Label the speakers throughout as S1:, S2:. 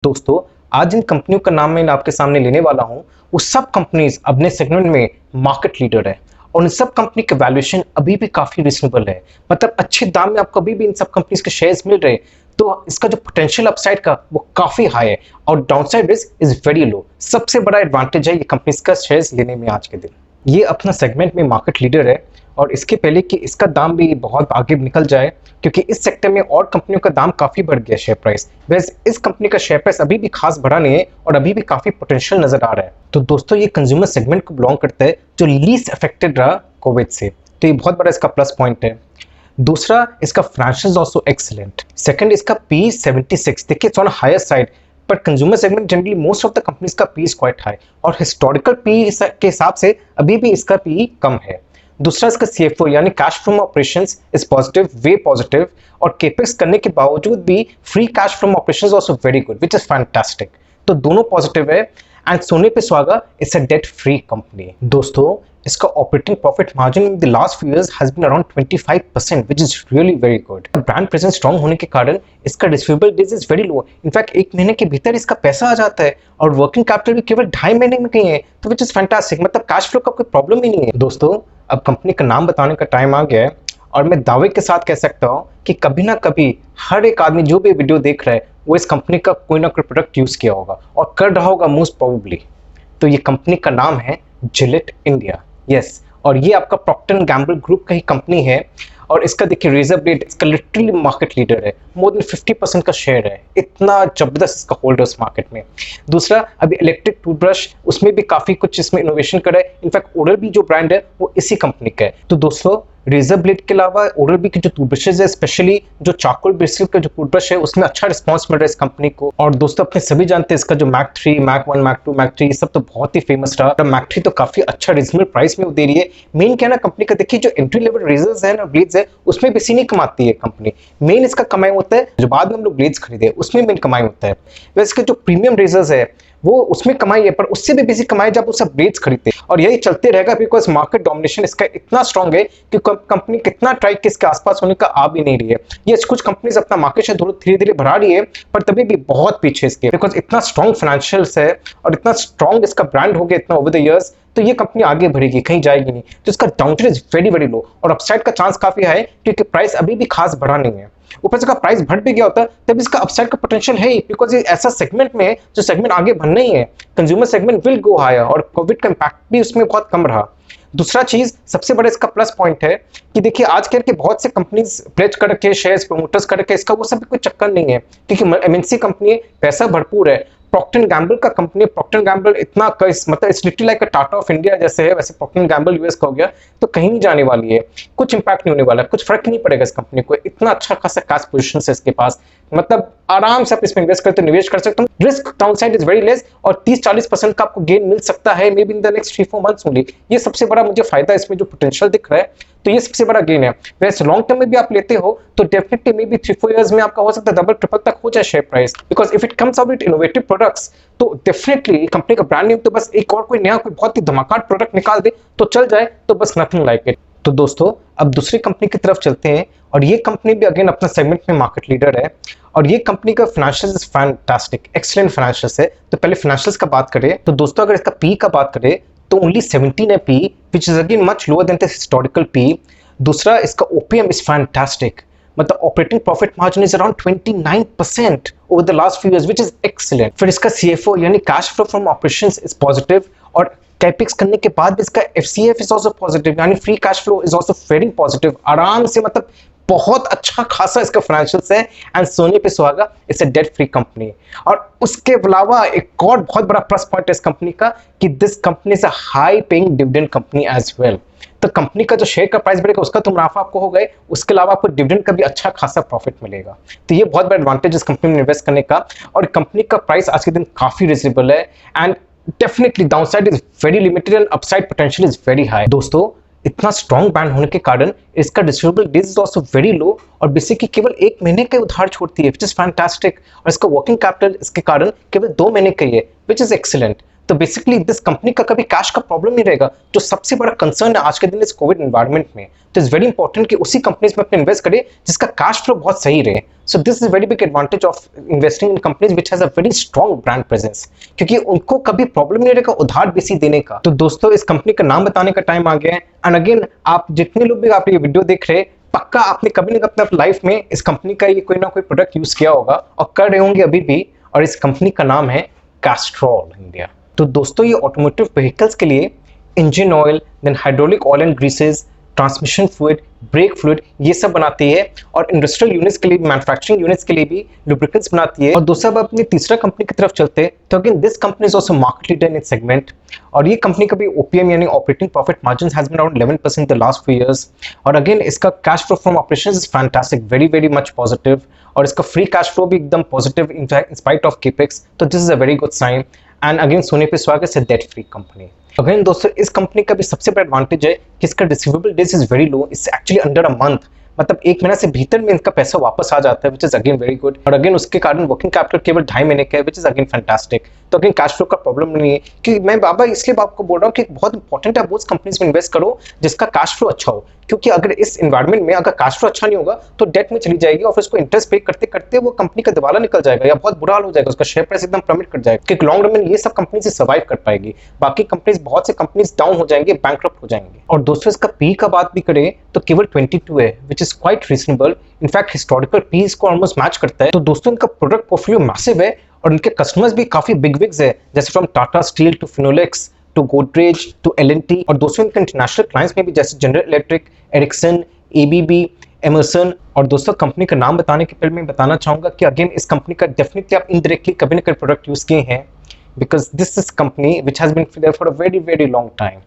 S1: दोस्तों, आज जिन कंपनियों का नाम मैं आपके सामने लेने वाला हूं, वो सब कंपनीज अपने सेगमेंट में मार्केट लीडर है और उन सब कंपनी के वैल्यूएशन अभी भी काफी रीजनेबल है। मतलब अच्छे दाम में आपको अभी भी इन सब कंपनीज के शेयर्स मिल रहे हैं, तो इसका जो पोटेंशियल अपसाइड का वो काफी हाई है और downside risk is very low. सबसे बड़ा एडवांटेज है ये कंपनीज का शेयर्स लेने में आज के दिन। ये अपना सेगमेंट में मार्केट लीडर है और इसके पहले कि इसका दाम भी बहुत आगे निकल जाए, क्योंकि इस सेक्टर में और कंपनियों का दाम काफी बढ़ गया शेयर प्राइस, वैसे इस कंपनी का शेयर प्राइस अभी भी खास बढ़ा नहीं है और अभी भी काफी पोटेंशियल नजर आ रहा है। तो दोस्तों, ये कंज्यूमर सेगमेंट को बिलोंग करता है जो लीस्ट अफेक्टेड रहा कोविड से, तो ये बहुत बड़ा इसका प्लस पॉइंट है। दूसरा, इसका फाइनेंशियल्स आल्सो एक्सीलेंट। सेकंड, इसका पी 76, देखिए इट्स ऑन हायर साइड, पर consumer segment generally most of the companies का पी इज क्वाइट हाई और हिस्टोरिकल पी के हिसाब से अभी भी इसका पी कम है। दूसरा, इसका सीएफओ यानी cash from operations is positive, way positive, और केपेक्स करने के बावजूद भी free cash from operations also very good, which is fantastic. तो दोनों पॉजिटिव है एंड सोने पे सुहागा, it's a debt free company. दोस्तों, इसका operating profit margin in the last few years has been around 25%, which is really very good. Brand presence strong होने के कारण इसका receivable days is very low. In fact एक महीने के भीतर इसका पैसा आ जाता है और वर्किंग कैपिटल भी केवल 2.5 महीने में कहीं है, तो व्हिच इज फैंटास्टिक। मतलब कैश फ्लो का कोई प्रॉब्लम ही नहीं है। दोस्तों, अब कंपनी का नाम बताने का टाइम आ गया है और मैं दावे के साथ कह सकता हूँ कि कभी ना कभी हर एक आदमी जो भी वीडियो देख रहा है वो इस कंपनी का कोई ना कोई प्रोडक्ट यूज किया होगा और कर रहा होगा मोस्ट प्रोबेबली। तो ये कंपनी का नाम है जिलेट इंडिया। यस, और ये आपका प्रॉक्टर एंड गैम्बल ग्रुप का ही कंपनी है और इसका देखिए रिजर्व रेट, इसका लिटरली मार्केट लीडर है, मोर देन 50% का शेयर है। इतना जबरदस्त इसका होल्डर उस मार्केट में। दूसरा, अभी इलेक्ट्रिक टूथब्रश, उसमें भी काफी कुछ इसमें इनोवेशन करा है। इनफैक्ट ओरल बी जो ब्रांड है वो इसी कंपनी का है। तो दोस्तों, रेजर ब्लेड के अलावा ओरल बी के जो टूथब्रशेज है, स्पेशली जो चारकोल ब्रिस्टल का जो टूथब्रश है, उसमें अच्छा रिस्पांस मिल रहा है इस कंपनी को। और दोस्तों, अपने सभी जानते हैं इसका जो मैक 3, मैक 1, मैक 2, मैक 3 ये सब तो बहुत ही फेमस रहा। मैक 3 तो काफी अच्छा रीजनेबल प्राइस में वो दे रही है। मेन क्या है ना कंपनी का, देखिए जो एंट्री लेवल रेजर्स है ना, ब्लेड्स है, उसमें बेसी नहीं कमाती है कंपनी। मेन इसका कमाई होता है जो बाद में हम लोग ब्लेड्स खरीदे, उसमें मेन कमाई होता है। वैसे के जो प्रीमियम रेजर्स है वो उसमें कमाई है, पर उससे भी बेसिक कमाई जब वो सब ब्लेड्स खरीदते हैं। और यही चलते रहेगा बिकॉज मार्केट डोमिनेशन इसका इतना स्ट्रांग है कि कंपनी कितना ट्राई के इसके आसपास होने का आ भी नहीं रही है। ये कुछ कंपनीज अपना मार्केट शेयर धीरे धीरे बढ़ा रही है, पर तभी भी बहुत पीछे इसके, बिकॉज इतना स्ट्रांग फाइनेंशियल्स है और इतना स्ट्रांग इसका ब्रांड हो गया इतना ओवर द इयर्स, तो ये कंपनी आगे बढ़ेगी, कहीं जाएगी नहीं। तो इसका downside is very very low और अपसाइड का चांस काफी है क्योंकि प्राइस अभी भी खास बढ़ा नहीं है। ऊपर से का प्राइस बढ़ भी गया होता तब इसका अपसाइड का पोटेंशियल है ही, बिकॉज ये ऐसा सेगमेंट में है जो सेगमेंट आगे बढ़ना ही है। Consumer segment will go higher और कोविड का इंपैक्ट भी उसमें बहुत कम रहा। दूसरा चीज, सबसे बड़ा इसका प्लस पॉइंट है कि देखिए आज कल के बहुत से कंपनीज प्लेज कर रखे शेयर्स, प्रमोटर्स कर रखे, इसका वो सब कोई चक्कर नहीं है क्योंकि एमएनसी कंपनी है, पैसा भरपूर है। प्रॉक्टर एंड गैम्बल का कंपनी, प्रॉक्टर एंड गैम्बल इतना मतलब it's literally like a Tata of India जैसे है, वैसे प्रॉक्टर एंड गैम्बल यूएस का हो गया, तो कहीं नहीं जाने वाली है, कुछ इंपैक्ट नहीं होने वाला, कुछ फर्क नहीं पड़ेगा इस कंपनी को। इतना अच्छा खासा कैश पोजीशन है इसके पास, मतलब आराम से आप इसमें इन्वेस्ट करते निवेश कर सकते हो। Risk downside is very less और 30-40% का आपको गेन मिल सकता है may be in the next 3-4 months only. ये सबसे बड़ा मुझे फायदा इसमें जो पोटेंशियल दिख रहा है, तो ये सबसे बड़ा गेन है। वैसे लॉन्ग टर्म में भी आप लेते हो तो डेफिनेटली मे बी 3-4 इयर्स में आपका हो सकता है डबल ट्रिपल तक हो जाए share price, because if it comes out with innovative products तो डेफिनेटली कंपनी का ब्रांड नेम तो बस एक और कोई नया कोई बहुत ही धमाकेदार प्रोडक्ट निकाल दे तो चल जाए, तो बस नथिंग लाइक इट। तो दोस्तों, अब दूसरी कंपनी की तरफ चलते हैं और ये कंपनी भी अगेन अपना सेगमेंट में मार्केट लीडर है और ये कंपनी का financials is fantastic, excellent financials है। तो पहले फाइनेंशियल्स का बात करें तो दोस्तों, अगर इसका पी का बात करें तो ओनली 17 है P, which is again much lower than the historical P. दूसरा, इसका ओपीएम इज फैंटास्टिक, मतलब operating profit margin is around 29% over the last few years, which is excellent. फिर इसका सीएफओ यानी cash flow from operations is positive और capex करने के बाद भी इसका एफसीएफ इज आल्सो पॉजिटिव, यानी free cash flow is also very positive. आराम से मतलब बहुत अच्छा खासा इसका फाइनेंशियल्स है एंड सोने पे सुहागा, it's a debt free company. और उसके अलावा एक और बहुत बड़ा प्लस पॉइंट है इस कंपनी का कि this company is a high paying dividend company as well. तो कंपनी का जो शेयर का प्राइस बढ़ेगा उसका तो मुनाफा आपको हो गए, उसके अलावा आपको डिविडेंड का भी अच्छा खासा प्रॉफिट मिलेगा। तो ये बहुत बड़ा एडवांटेज इस कंपनी में इन्वेस्ट करने का। और कंपनी का प्राइस आज के दिन काफी रिजनेबल है and definitely downside is very limited and upside potential is very high. दोस्तों, इतना स्ट्रॉन्ग ब्रांड होने के कारण इसका distributable days is also very low और बेसिकली केवल 1 महीने का उधार छोड़ती है, व्हिच इज फैंटास्टिक। और इसका वर्किंग कैपिटल इसके कारण केवल 2 महीने का ही है, व्हिच इज एक्सीलेंट। तो बेसिकली दिस कंपनी का कभी कैश का प्रॉब्लम नहीं रहेगा, जो सबसे बड़ा कंसर्न है आज के दिन इस कोविड एनवायरनमेंट में। तो इट्स वेरी इंपॉर्टेंट कि उसी कंपनीज में अपने इन्वेस्ट करें जिसका कैश फ्लो बहुत सही रहे। So this is very big advantage of investing in companies which has a very strong brand presence, क्योंकि उनको कभी प्रॉब्लम नहीं रहेगा उधार बेसी देने का। तो दोस्तों इस कंपनी का नाम बताने का टाइम आ गया है। एंड अगेन आप जितने लोग भी आप ये वीडियो देख रहे हैं, पक्का आपने कभी ना कभी अपने लाइफ में इस कंपनी का ये कोई ना कोई प्रोडक्ट यूज किया होगा और कर रहे होंगे अभी भी, और इस कंपनी का नाम है कैस्ट्रॉल इंडिया। तो दोस्तों ये ऑटोमोटिव व्हीकल्स के लिए engine oil, then hydraulic oil and greases, transmission fluid, brake fluid ये सब बनाती है, और इंडस्ट्रियल यूनिट्स के लिए, मैन्युफैक्चरिंग यूनिट्स के लिए भी लुब्रिकेंट्स बनाती है। और दोस्तों अब अपनी तीसरा कंपनी की तरफ चलते हैं, तो again this company is also market leader in its segment, और ये कंपनी का भी ओपीएम यानी operating profit margin has been around 11% the last few years. और अगेन इसका cash flow from operations is fantastic, very very much positive, और इसका free cash flow भी एकदम positive in spite of capex. तो this is a very good sign. And again सोने पे सुहागा से डेट फ्री कंपनी। अगेन दोस्तों इस कंपनी का भी सबसे बड़ा एडवांटेज है कि इसका receivable days is very low, it's actually under a month, मतलब 1 महीना से भीतर में इनका पैसा वापस आ जाता है, which is again very good. और अगेन उसके कारण वर्किंग कैपिटल केवल 2.5 महीने का है, विच इज अगेन फैंटास्टिक। तो अगेन कैश फ्लो का प्रॉब्लम नहीं है, कि मैं बाबा इसलिए आपको बोल रहा हूँ कि बहुत इंपॉर्टेंट है उस कंपनीज में इन्वेस्ट करो जिसका कैश फ्लो अच्छा हो, क्योंकि अगर इस एनवायरनमेंट में अगर कैश फ्लो अच्छा नहीं होगा तो डेट में चली जाएगी और फिर उसको इंटरेस्ट पे करते करते वो कंपनी का दिवाला निकल जाएगा या बहुत बुरा हाल हो जाएगा, उसका शेयर प्राइस एकदम प्लमेट कर जाएगा, क्योंकि लॉन्ग रन में ये सब कंपनी से सर्वाइव कर पाएगी, बाकी कंपनीज बहुत से कंपनीज डाउन हो जाएंगे, बैंकक्रप्ट हो जाएंगे। और दोस्तों इसका पी का बात भी करें तो केवल 22 है, which is quite reasonable, in fact historical P को ऑलमोस्ट मैच करता है। तो दोस्तों इनका प्रोडक्ट पोर्टफोलियो मैसिव है और इनके कस्टमर्स भी काफी बिग विग्स है, जैसे from Tata Steel to Finolex to Godrej to L and T, और दोस्तों इनके इंटरनेशनल क्लाइंट्स में भी जैसे General Electric, Ericsson, ABB, Emerson. और दोस्तों कंपनी का नाम बताने के पहले मैं बताना चाहूंगा कि अगेन इस कंपनी का डेफिनेटली आप इनडायरेक्टली कभी ना कभी प्रोडक्ट यूज किए हैं, because this is company which has been there for a very very long time,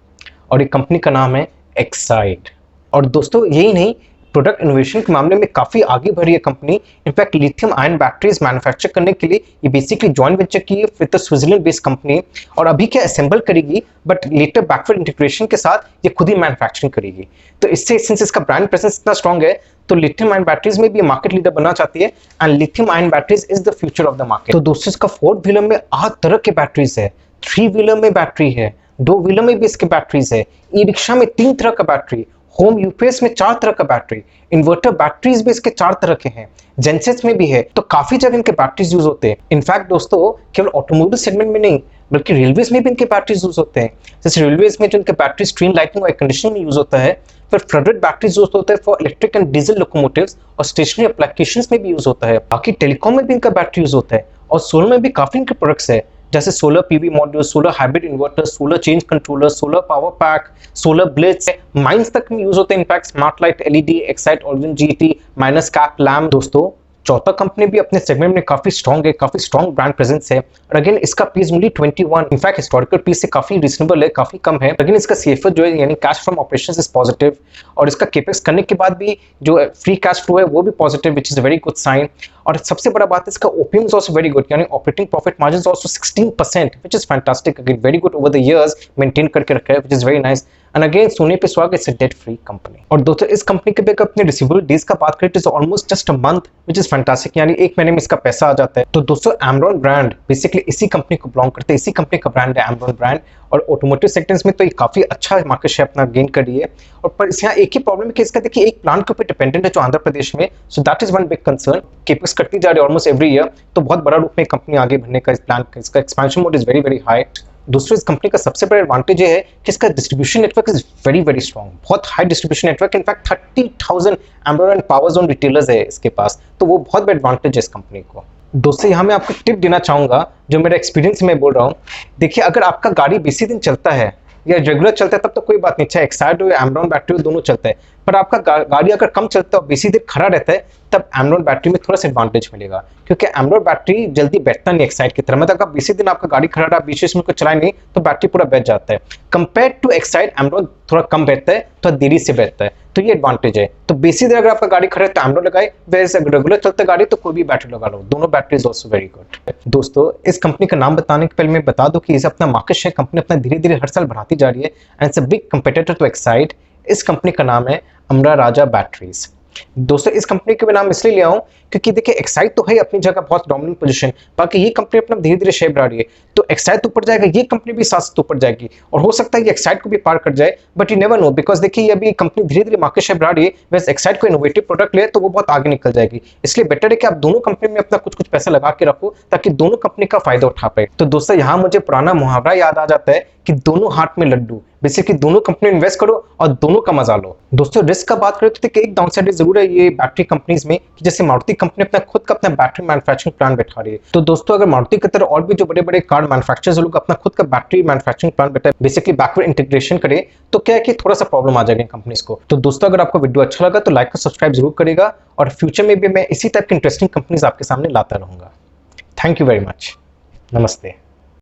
S1: और ये कंपनी का नाम है एक्साइड। और दोस्तों यही नहीं, प्रोडक्ट इनोवेशन के मामले में काफी आगे बढ़ी है company. In fact lithium ion batteries manufacture करने के लिए ये बेसिकली जॉइंट वेंचर की है विद स्विट्जरलैंड बेस्ड कंपनी, और अभी क्या असेंबल करेगी, बट लेटर बैकवर्ड इंटीग्रेशन के साथ ये खुद ही मैन्युफैक्चरिंग करेगी। तो इससे सिंस इसका ब्रांड प्रेजेंस इतना स्ट्रॉन्ग है, तो लिथियम आयन बैटरीज में भी मार्केट लीडर बनना चाहती है, and lithium ion batteries is the future of the market. तो दोस्तों इसका 4 व्हीलर में 8 तरह के बैटरीज है, 3 व्हीलर में बैटरी है, 2 व्हीलर में भी इसके बैटरीज है, ई रिक्शा में 3 तरह का बैटरी, होम यूपीएस में 4 तरह का बैटरी, इन्वर्टर बैटरीज भी इसके 4 तरह के हैं, जेनसेट्स में भी है, तो काफी जगह इनके बैटरीज यूज होते हैं। इनफैक्ट दोस्तों केवल ऑटोमोबाइल सेगमेंट में नहीं बल्कि रेलवेज में भी इनके बैटरीज यूज होते हैं, जैसे रेलवेज में जो इनके बैटरी स्ट्रीम लाइटिंग और एयर कंडीशनिंग में यूज होता है, फिर फ्लडेड बैटरीज यूज होता है for electric and diesel locomotives, और स्टेशनरी एप्लीकेशंस में भी यूज होता है। बाकी टेलीकॉम में भी इनका बैटरी यूज होता है, और सोलर में भी काफी इनके प्रोडक्ट्स है, जैसे solar PV module, solar hybrid inverter, solar change controller, solar power pack, solar blades, mines तक में यूज होते हैं, in fact smart light, LED, excite, organ GT, minus cap lamp. दोस्तों चौथा कंपनी भी अपने सेगमेंट में काफी स्ट्रॉन्ग है, काफी स्ट्रॉन्ग ब्रांड प्रेजेंस है, और अगेन इसका PEs only 21, in fact historical PEs से काफी रीजनेबल है, काफी कम है। अगेन इसका सीएफओ जो है यानी cash from operations is positive, और इसका केपेक्स करने के बाद भी जो फ्री कैश फ्लो है वो भी positive, which is a very good sign. और सबसे बड़ा बात है इसका OPM is also very good, यानी operating profit margin is also 16%, which is fantastic, again very good over the years maintain करके रखा है, which is very nice. And again सोने पे सुहागा it's a debt free company. और दोस्तों इस कंपनी के अगर अपने रिसीवेबल डेज का बात करें तो almost just a month, which is fantastic, यानी 1 महीने में इसका पैसा आ जाता है। तो दोस्तों एमरॉन ब्रांड बेसिकली इसी कंपनी को बिलोंग करते हैं, इसी कंपनी का ब्रांड है एमरॉन ब्रांड, और ऑटोमोटिव सेक्टर्स में तो ये काफी अच्छा मार्केट शेयर अपना गेन कर रही है। और पर यहाँ एक ही प्रॉब्लम है कि इसका देखिए एक प्लांट के ऊपर डिपेंडेंट है जो आंध्र प्रदेश में, so that is one big concern, capex करती जा रही है ऑलमोस्ट एवरी ईयर, तो बहुत बड़ा रूप में कंपनी आगे बढ़ने का इस प्लान का, इसका expansion mode is very very high. दूसरे इस कंपनी का सबसे बड़ा एडवांटेज ये है कि इसका distribution network is very very strong, बहुत high distribution network, in fact 30,000 embedded and power zone retailers है इसके पास, तो वो बहुत बड़ा एडवांटेज है इस कंपनी को। दोस्तों यहाँ मैं आपको टिप देना चाहूंगा जो मेरा एक्सपीरियंस में बोल रहा हूँ। देखिए अगर आपका गाड़ी 20 दिन चलता है या रेगुलर चलता है तब तो कोई बात नहीं, चाहे एक्साइड हो या एमरॉन बैटरी हो दोनों चलता है, पर आपका गाड़ी अगर कम चलता है और 20 देर खड़ा रहता है तब एमरॉन बैटरी में थोड़ा सा एडवांटेज मिलेगा, क्योंकि एमरॉन बैटरी जल्दी बैठता नहीं एक्साइड की तरह, मतलब अगर 20 दिन आपका गाड़ी खड़ा रहा 20 मिनट को चलाए नहीं तो बैटरी पूरा बैठ जाता है। कंपेयर टू एक्साइड एमरॉन थोड़ा कम बैठता है, थोड़ा देरी से बैठता है, तो ये एडवांटेज है। तो 20 देर अगर आपका गाड़ी खड़ा है तो एमरॉन लगाए, वैसे रेगुलर चलता गाड़ी तो कोई भी बैटरी लगा लो, दोनों battery is also very good. दोस्तों इस कंपनी का नाम बताने के पहले मैं बता दूं कि इसे अपना मार्केट शेयर कंपनी अपना धीरे धीरे हर साल बढ़ाती जा रही है, and it's a big competitor to Exide. इस कंपनी का नाम है अमरा राजा बैटरीज। दोस्तों इस कंपनी के मैं नाम इसलिए लिया हूं क्योंकि देखिए एक्साइड तो है अपनी जगह बहुत डोमिनेंट पोजीशन, बाकी ये कंपनी अपना धीरे धीरे शेयर बढ़ा रही है, तो एक्साइड तो ऊपर जाएगा, ये कंपनी भी साथ साथ ऊपर जाएगी और हो सकता है ये एक्साइड को भी पार कर जाए, but you never know because देखिए ये अभी कंपनी धीरे धीरे मार्केट शेयर बढ़ा रही है, वैसे एक्साइड को इनोवेटिव प्रोडक्ट ले तो वो बहुत आगे निकल जाएगी। इसलिए बेटर है कि आप दोनों कंपनी में अपना कुछ कुछ पैसा लगा के रखो ताकि दोनों कंपनी का फायदा उठा पाए। तो दोस्तों यहाँ मुझे पुराना मुहावरा याद आ जाता है कि दोनों हाथ में लड्डू, बेसिकली दोनों कंपनी इन्वेस्ट करो और दोनों का मजा लो। दोस्तों रिस्क का बात करें तो देखिए एक डाउनसाइड जरूर है ये बैटरी कंपनीज में कि जैसे मारुति कंपनी अपना खुद का अपना बैटरी मैन्युफैक्चरिंग प्लांट बैठा रही है, तो दोस्तों अगर मारुति की तरह और भी जो बड़े बड़े कार मैन्युफैक्चरर्स लोग अपना खुद का बैटरी मैन्युफैक्चरिंग प्लांट बैठा बेसिकली बैकवर्ड इंटीग्रेशन करे तो क्या है कि थोड़ा सा प्रॉब्लम आ जाएगी कंपनीज को। तो दोस्तों अगर आपको वीडियो अच्छा लगा तो लाइक और सब्सक्राइब जरूर करेगा और फ्यूचर में भी मैं इसी टाइप की इंटरेस्टिंग कंपनीज आपके सामने लाता रहूंगा। Thank you very much. नमस्ते।